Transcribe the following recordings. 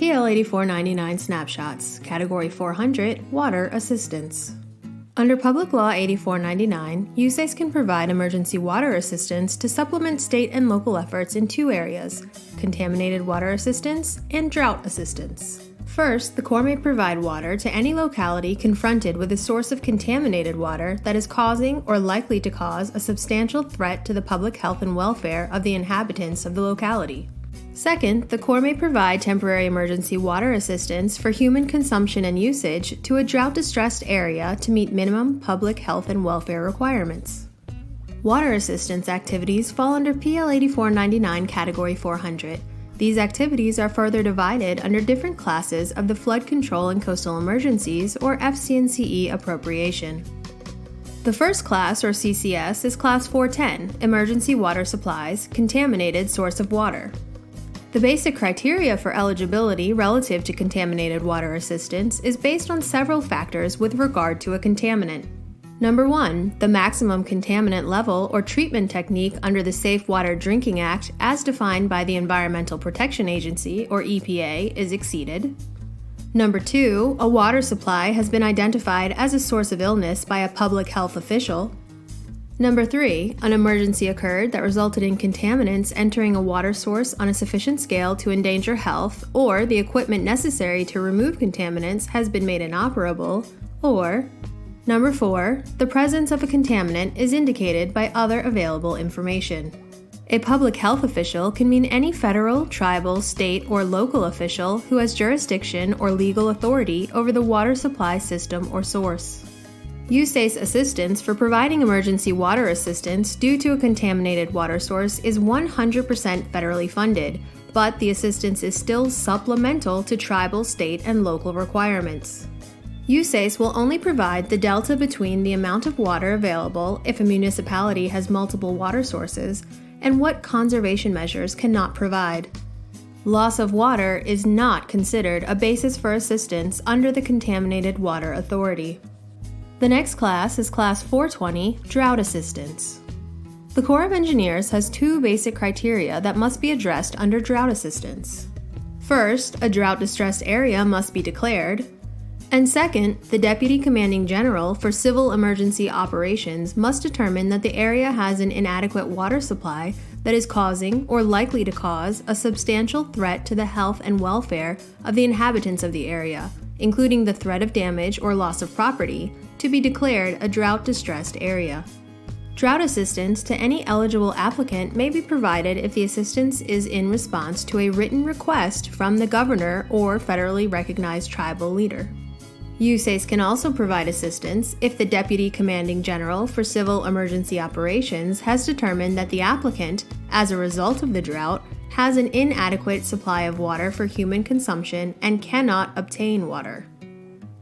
PL 8499 Snapshots, Category 400, Water Assistance. Under Public Law 8499, USACE can provide emergency water assistance to supplement state and local efforts in two areas: contaminated water assistance and drought assistance. First, the Corps may provide water to any locality confronted with a source of contaminated water that is causing or likely to cause a substantial threat to the public health and welfare of the inhabitants of the locality. Second, the Corps may provide temporary emergency water assistance for human consumption and usage to a drought-distressed area to meet minimum public health and welfare requirements. Water assistance activities fall under PL 8499 Category 400. These activities are further divided under different classes of the Flood Control and Coastal Emergencies, or FCNCE, appropriation. The first class, or CCS, is Class 410, Emergency Water Supplies, Contaminated Source of Water. The basic criteria for eligibility relative to contaminated water assistance is based on several factors with regard to a contaminant. Number 1, the maximum contaminant level or treatment technique under the Safe Water Drinking Act as defined by the Environmental Protection Agency, or EPA, is exceeded. Number 2, a water supply has been identified as a source of illness by a public health official. Number 3, an emergency occurred that resulted in contaminants entering a water source on a sufficient scale to endanger health, or the equipment necessary to remove contaminants has been made inoperable, or Number 4, the presence of a contaminant is indicated by other available information. A public health official can mean any federal, tribal, state, or local official who has jurisdiction or legal authority over the water supply system or source. USACE assistance for providing emergency water assistance due to a contaminated water source is 100% federally funded, but the assistance is still supplemental to tribal, state, and local requirements. USACE will only provide the delta between the amount of water available if a municipality has multiple water sources and what conservation measures cannot provide. Loss of water is not considered a basis for assistance under the Contaminated Water Authority. The next class is Class 420, Drought Assistance. The Corps of Engineers has two basic criteria that must be addressed under drought assistance. First, a drought-distressed area must be declared. And second, the Deputy Commanding General for Civil Emergency Operations must determine that the area has an inadequate water supply that is causing or likely to cause a substantial threat to the health and welfare of the inhabitants of the area, including the threat of damage or loss of property, to be declared a drought-distressed area. Drought assistance to any eligible applicant may be provided if the assistance is in response to a written request from the governor or federally recognized tribal leader. USACE can also provide assistance if the Deputy Commanding General for Civil Emergency Operations has determined that the applicant, as a result of the drought, has an inadequate supply of water for human consumption and cannot obtain water.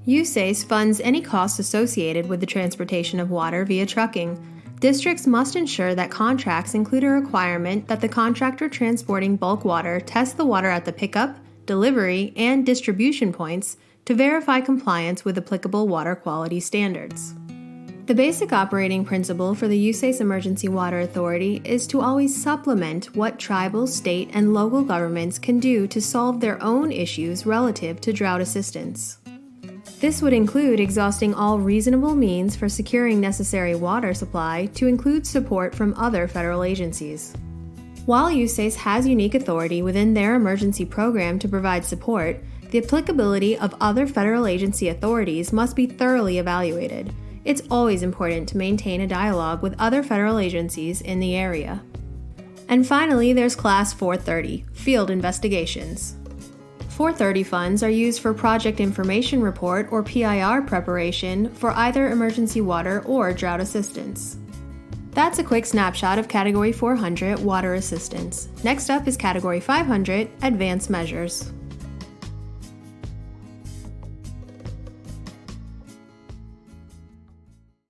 USACE funds any costs associated with the transportation of water via trucking. Districts must ensure that contracts include a requirement that the contractor transporting bulk water test the water at the pickup, delivery, and distribution points to verify compliance with applicable water quality standards. The basic operating principle for the USACE Emergency Water Authority is to always supplement what tribal, state, and local governments can do to solve their own issues relative to drought assistance. This would include exhausting all reasonable means for securing necessary water supply to include support from other federal agencies. While USACE has unique authority within their emergency program to provide support, the applicability of other federal agency authorities must be thoroughly evaluated. It's always important to maintain a dialogue with other federal agencies in the area. And finally, there's Class 430, Field Investigations. 430 funds are used for Project Information Report or PIR preparation for either emergency water or drought assistance. That's a quick snapshot of Category 400, Water Assistance. Next up is Category 500, Advanced Measures.